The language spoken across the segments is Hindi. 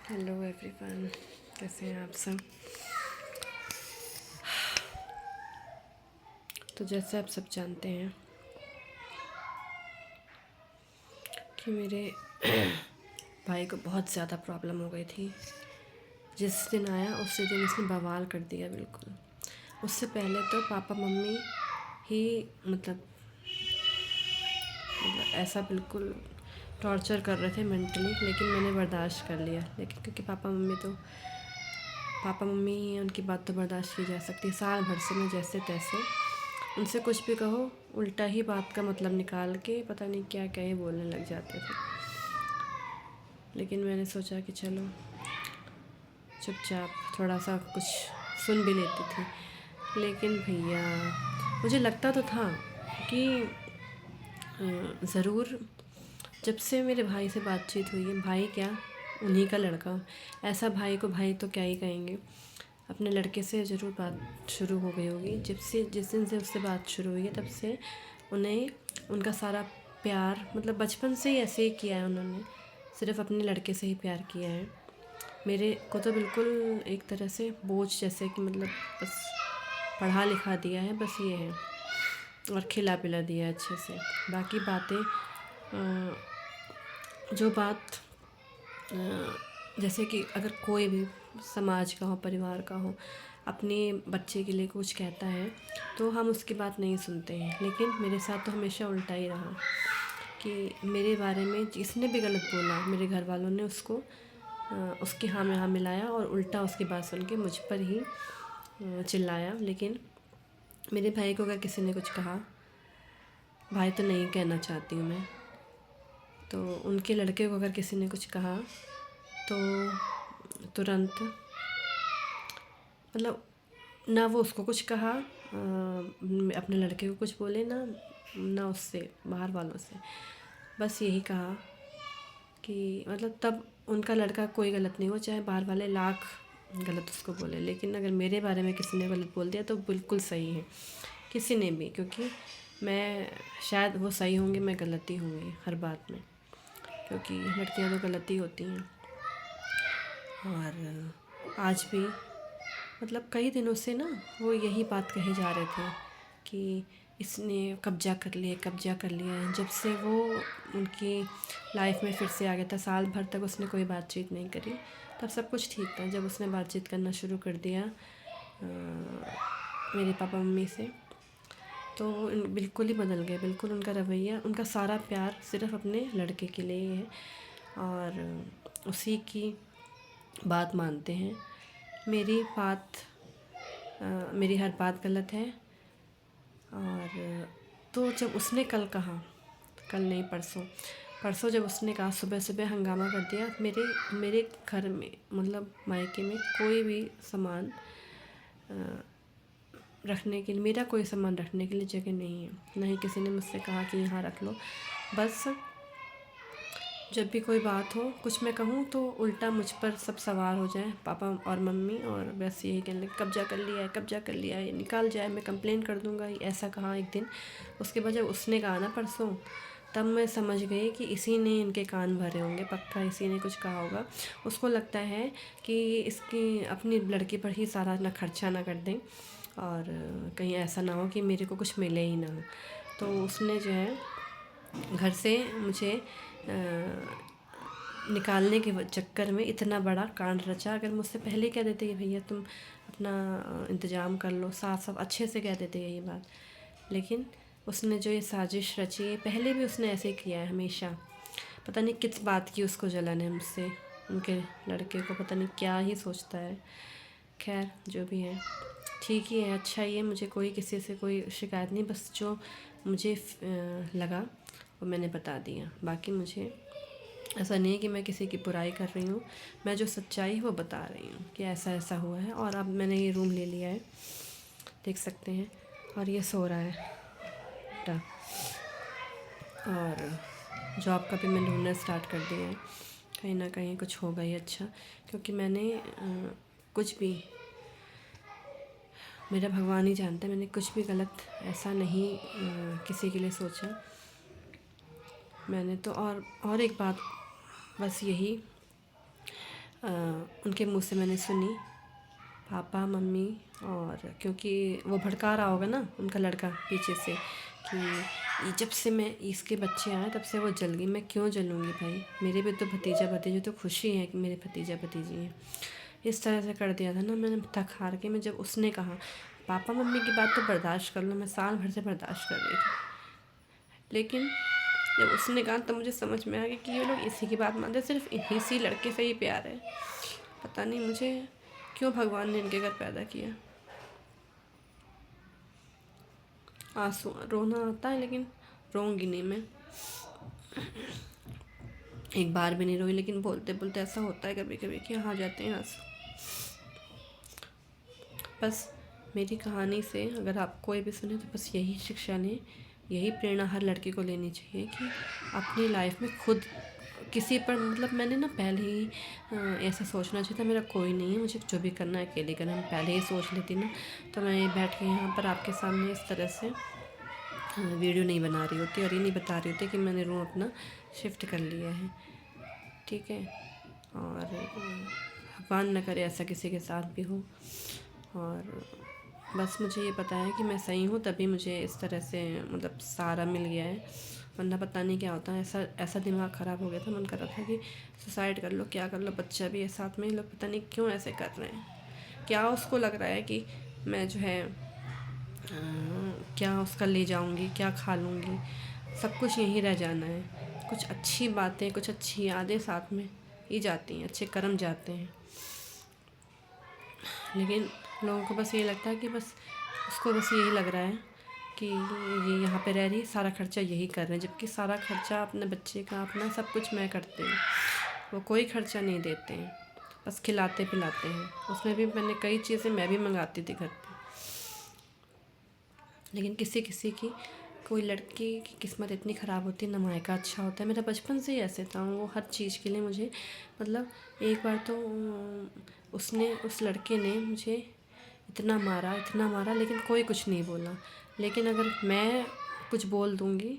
हेलो एवरीवन, कैसे हैं आप सब। तो जैसे आप सब जानते हैं कि मेरे भाई को बहुत ज़्यादा प्रॉब्लम हो गई थी। जिस दिन आया उसी दिन इसने बवाल कर दिया बिल्कुल। उससे पहले तो पापा मम्मी ही मतलब ऐसा बिल्कुल टॉर्चर कर रहे थे मेंटली, लेकिन मैंने बर्दाश्त कर लिया। लेकिन क्योंकि पापा मम्मी ही हैं, उनकी बात तो बर्दाश्त की जा सकती है। साल भर से मैं जैसे तैसे उनसे कुछ भी कहो, उल्टा ही बात का मतलब निकाल के पता नहीं क्या क्या ही बोलने लग जाते थे। लेकिन मैंने सोचा कि चलो चुपचाप थोड़ा सा कुछ सुन भी लेती थी। लेकिन भैया, मुझे लगता तो था कि ज़रूर जब से मेरे भाई से बातचीत हुई है, भाई क्या उन्हीं का लड़का, ऐसा भाई को भाई तो क्या ही कहेंगे, अपने लड़के से ज़रूर बात शुरू हो गई होगी। जिस दिन से उससे बात शुरू हुई है तब से उन्हें उनका सारा प्यार, मतलब बचपन से ही ऐसे ही किया है उन्होंने, सिर्फ़ अपने लड़के से ही प्यार किया है। मेरे को तो बिल्कुल एक तरह से बोझ जैसे कि मतलब बस पढ़ा लिखा दिया है, बस ये है, और खिला पिला दिया है अच्छे से। बाकी बातें जो बात जैसे कि अगर कोई भी समाज का हो, परिवार का हो, अपने बच्चे के लिए कुछ कहता है तो हम उसकी बात नहीं सुनते हैं। लेकिन मेरे साथ तो हमेशा उल्टा ही रहा कि मेरे बारे में जिसने भी गलत बोला, मेरे घर वालों ने उसको उसकी हाँ में हाँ मिलाया और उल्टा उसकी बात सुन के मुझ पर ही चिल्लाया। लेकिन मेरे भाई को अगर किसी ने कुछ कहा, भाई तो नहीं कहना चाहती हूँ मैं, तो उनके लड़के को अगर किसी ने कुछ कहा तो तुरंत मतलब ना वो उसको कुछ कहा, अपने लड़के को कुछ बोले, ना उससे बाहर वालों से, बस यही कहा कि मतलब तब उनका लड़का कोई गलत नहीं हो, चाहे बाहर वाले लाख गलत उसको बोले, लेकिन अगर मेरे बारे में किसी ने गलत बोल दिया तो बिल्कुल सही है किसी ने भी, क्योंकि मैं शायद वो सही होंगे, मैं गलत ही होंगी हर बात में, क्योंकि लड़कियां तो गलत ही होती हैं। और आज भी मतलब कई दिनों से ना वो यही बात कहे जा रहे थे कि इसने कब्जा कर लिया, कब्जा कर लिया है। जब से वो उनकी लाइफ में फिर से आ गया था, साल भर तक उसने कोई बातचीत नहीं करी, तब सब कुछ ठीक था। जब उसने बातचीत करना शुरू कर दिया मेरे पापा मम्मी से, तो बिल्कुल ही बदल गए। बिल्कुल उनका रवैया, उनका सारा प्यार सिर्फ़ अपने लड़के के लिए ही है और उसी की बात मानते हैं। मेरी हर बात गलत है। और तो जब उसने कल कहा, कल नहीं परसों जब उसने कहा, सुबह सुबह हंगामा कर दिया। मेरे घर में मतलब मायके में कोई भी सामान रखने के लिए, मेरा कोई सामान रखने के लिए जगह नहीं है। ना ही किसी ने मुझसे कहा कि यहाँ रख लो। बस जब भी कोई बात हो, कुछ मैं कहूँ तो उल्टा मुझ पर सब सवार हो जाए, पापा और मम्मी, और बस यही कहने लगे कब्जा कर लिया है, कब्जा कर लिया है, निकाल जाए, मैं कंप्लेन कर दूँगा। ऐसा कहा एक दिन। उसके बाद जब उसने कहा ना परसों, तब मैं समझ गई कि इसी ने इनके कान भरे होंगे, पक्का इसी ने कुछ कहा होगा। उसको लगता है कि इसकी अपनी लड़की पर ही सारा ना खर्चा ना कर दें और कहीं ऐसा ना हो कि मेरे को कुछ मिले ही ना। तो उसने जो है घर से मुझे निकालने के चक्कर में इतना बड़ा कांड रचा। अगर मुझसे पहले कह देते कि भैया तुम अपना इंतज़ाम कर लो, साफ साफ अच्छे से कह देते यही बात। लेकिन उसने जो ये साजिश रची है, पहले भी उसने ऐसे ही किया है हमेशा। पता नहीं किस बात की उसको जलन है मुझसे, उनके लड़के को पता नहीं क्या ही सोचता है। खैर जो भी है ठीक ही है, अच्छा ही है। मुझे कोई किसी से कोई शिकायत नहीं, बस जो मुझे लगा वो मैंने बता दिया। बाकी मुझे ऐसा नहीं है कि मैं किसी की बुराई कर रही हूँ, मैं जो सच्चाई है वो बता रही हूँ कि ऐसा ऐसा हुआ है। और अब मैंने ये रूम ले लिया है, देख सकते हैं, और ये सो रहा है बेटा। और जॉब का भी मैंने ढूंढना स्टार्ट कर दिया है, कहीं ना कहीं कुछ होगा ही अच्छा, क्योंकि मैंने कुछ भी, मेरा भगवान ही जानता है, मैंने कुछ भी गलत ऐसा नहीं किसी के लिए सोचा। मैंने तो और एक बात बस यही, उनके मुँह से मैंने सुनी, पापा मम्मी। और क्योंकि वो भड़का रहा होगा ना उनका लड़का पीछे से कि ये जब से मैं इसके बच्चे आए तब से वो जल गई, मैं क्यों जलूँगी भाई, मेरे भी तो भतीजा भतीजी तो खुशी है कि मेरे भतीजा भतीजी हैं। इस तरह से कर दिया था ना मैंने थक हार के। मैं जब उसने कहा पापा मम्मी की बात तो बर्दाश्त कर लो, मैं साल भर से बर्दाश्त कर रही थी, लेकिन जब उसने कहा तब मुझे समझ में आ गया कि ये लोग इसी की बात मानते, सिर्फ इसी लड़के से ही प्यार है। पता नहीं मुझे क्यों भगवान ने इनके घर पैदा किया। आंसू रोना आता है लेकिन रोऊंगी नहीं मैं, एक बार भी नहीं रोई, लेकिन बोलते बोलते ऐसा होता है कभी कभी कि आ जाते हैं आंसू। बस मेरी कहानी से अगर आप कोई भी सुने तो बस यही शिक्षा लें, यही प्रेरणा हर लड़की को लेनी चाहिए कि अपनी लाइफ में खुद किसी पर, मतलब मैंने ना पहले ही ऐसा सोचना चाहिए था मेरा कोई नहीं है, मुझे जो भी करना है अकेले करना, मैं पहले ही सोच लेती ना तो मैं ये बैठ के यहाँ पर आपके सामने इस तरह से वीडियो नहीं बना रही होती और ये नहीं बता रही होती कि मैंने रूम अपना शिफ्ट कर लिया है। ठीक है, और भगवान न करे ऐसा किसी के साथ भी हो। और बस मुझे ये पता है कि मैं सही हूँ, तभी मुझे इस तरह से मतलब सहारा मिल गया है, वरना पता नहीं क्या होता है। ऐसा ऐसा दिमाग ख़राब हो गया था, मन कर रहा था कि सुसाइड कर लो, क्या कर लो, बच्चा भी है साथ में, लोग पता नहीं क्यों ऐसे कर रहे हैं। क्या उसको लग रहा है कि मैं जो है क्या उसका ले जाऊंगी, क्या खा लूँगी, सब कुछ यहीं रह जाना है। कुछ अच्छी बातें, कुछ अच्छी यादें साथ में ही जाती हैं, अच्छे कर्म जाते हैं, लेकिन लोगों को बस ये लगता है कि बस उसको बस यही लग रहा है कि ये यहाँ पे रह रही है, सारा खर्चा यही कर रहे हैं, जबकि सारा खर्चा अपने बच्चे का अपना सब कुछ मैं करती हूँ, वो कोई खर्चा नहीं देते हैं, बस खिलाते पिलाते हैं। उसमें भी मैंने कई चीज़ें मैं भी मंगाती थी घर पे, लेकिन किसी किसी की, कोई लड़की की किस्मत इतनी ख़राब होती है ना, मायका अच्छा होता है। मेरा बचपन से ही ऐसे था, वो हर चीज़ के लिए मुझे, मतलब एक बार तो उसने, उस लड़के ने मुझे इतना मारा लेकिन कोई कुछ नहीं बोला, लेकिन अगर मैं कुछ बोल दूँगी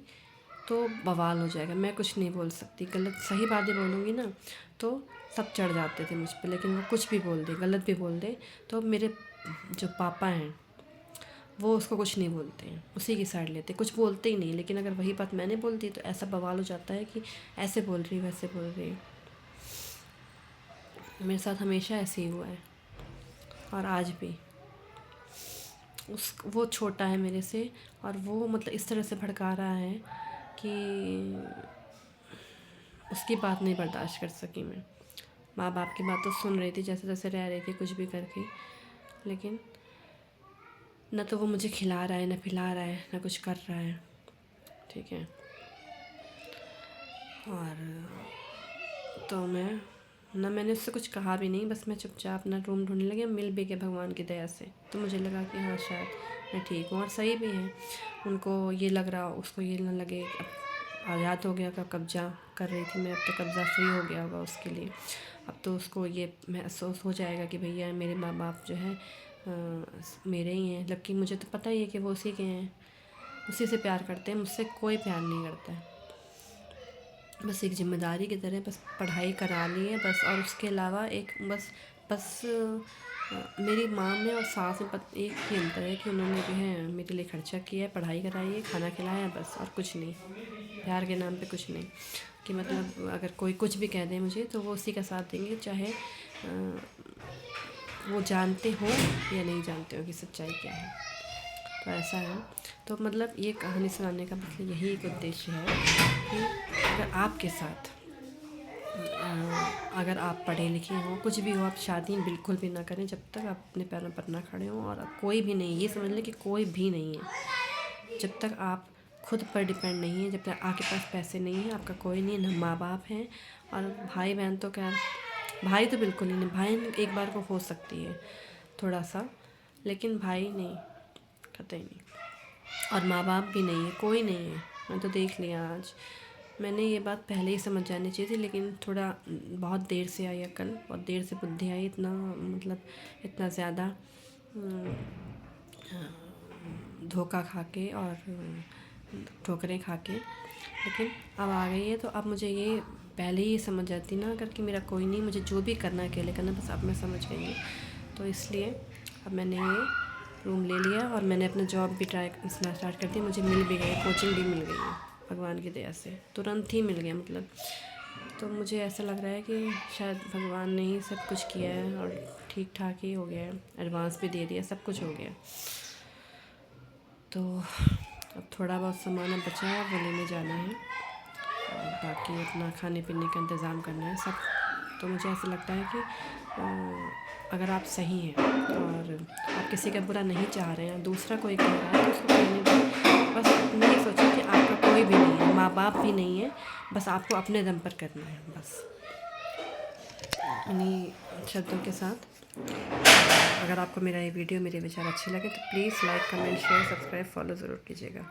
तो बवाल हो जाएगा, मैं कुछ नहीं बोल सकती, गलत सही बातें बोलूँगी ना तो सब चढ़ जाते थे मुझ पे, लेकिन वो कुछ भी बोल दे, गलत भी बोल दे तो मेरे जो पापा हैं वो उसको कुछ नहीं बोलते हैं, उसी की साइड लेते, कुछ बोलते ही नहीं, लेकिन अगर वही बात मैंने बोल दी तो ऐसा बवाल हो जाता है कि ऐसे बोल रही वैसे बोल रही। मेरे साथ हमेशा ऐसे ही हुआ है और आज भी। वो छोटा है मेरे से और वो मतलब इस तरह से भड़का रहा है कि उसकी बात नहीं बर्दाश्त कर सकी मैं। माँ बाप की बात तो सुन रही थी, जैसे जैसे रह रही थी कुछ भी करके, लेकिन न तो वो मुझे खिला रहा है, न पिला रहा है, न कुछ कर रहा है। ठीक है, और तो मैंने उससे कुछ कहा भी नहीं, बस मैं चुपचाप अपना रूम ढूंढने लगी। मिल भी गया भगवान की दया से, तो मुझे लगा कि हाँ शायद मैं ठीक हूँ, और सही भी है। उनको ये लग रहा, उसको ये ना लगे अब आज़ाद हो गया का कब्ज़ा कर रही थी मैं, अब तो कब्ज़ा फ्री हो गया होगा उसके लिए। अब तो उसको ये महसूस हो जाएगा कि भैया मेरे माँ बाप जो है मेरे ही हैं, जबकि मुझे तो पता ही है कि वो उसी के हैं, उसी से प्यार करते हैं, मुझसे कोई प्यार नहीं करता है। बस एक ज़िम्मेदारी की तरह बस पढ़ाई करा ली है बस, और उसके अलावा एक बस मेरी माँ में और सास में एक ही अंतर है कि उन्होंने जो है मेरे लिए खर्चा किया है, पढ़ाई कराई है, खाना खिलाया, बस और कुछ नहीं। प्यार के नाम पे कुछ नहीं, कि मतलब अगर कोई कुछ भी कह दे मुझे तो वो उसी का साथ देंगे, चाहे वो जानते हो या नहीं जानते हो कि सच्चाई क्या है। तो ऐसा है। तो मतलब ये कहानी सुनाने का मतलब यही एक उद्देश्य है कि अगर आपके साथ अगर आप पढ़े लिखे हों, कुछ भी हो, आप शादी बिल्कुल भी ना करें जब तक आप अपने पैरों पर ना खड़े हों। और कोई भी नहीं, ये समझ लें कि कोई भी नहीं है जब तक आप खुद पर डिपेंड नहीं है, जब तक आपके पास पैसे नहीं हैं, आपका कोई नहीं है, ना माँ बाप हैं। और भाई बहन तो क्या, भाई तो बिल्कुल ही नहीं, बहन एक बार को हो सकती है थोड़ा सा, लेकिन भाई नहीं, कतई नहीं। और माँ बाप भी नहीं है, कोई नहीं है। मैं तो देख लिया आज, मैंने ये बात पहले ही समझ जानी चाहिए थी, लेकिन थोड़ा बहुत देर से आई अकल, बहुत देर से बुद्धि आई, इतना मतलब इतना ज़्यादा धोखा खा के और ठोकरें खा के, लेकिन अब आ गई है। तो अब मुझे ये पहले ही समझ जाती ना अगर कि मेरा कोई नहीं, मुझे जो भी करना है अकेले करना, बस अब मैं समझ गई हूँ। तो इसलिए अब मैंने ये रूम ले लिया और मैंने अपना जॉब भी ट्राई करना स्टार्ट कर दिया। मुझे मिल भी गई, कोचिंग भी मिल गई है भगवान की दया से, तुरंत ही मिल गया मतलब। तो मुझे ऐसा लग रहा है कि शायद भगवान ने ही सब कुछ किया है और ठीक ठाक ही हो गया है, एडवांस भी दे दिया, सब कुछ हो गया। तो अब थोड़ा बहुत सामान अब बचा है, वो लेने जाना है और बाकी अपना खाने पीने का इंतज़ाम करना है सब। तो मुझे ऐसा लगता है कि अगर आप सही हैं और आप किसी का बुरा नहीं चाह रहे हैं, दूसरा कोई कह रहा है तो उसको कहने दें। बस इतना ही सोचें कि आपका कोई भी नहीं है, माँ बाप भी नहीं है, बस आपको अपने दम पर करना है। बस इन्हीं शब्दों के साथ अगर आपको मेरा ये वीडियो, मेरे विचार अच्छे लगे तो please like, comment, share, subscribe, follow ज़रूर कीजिएगा।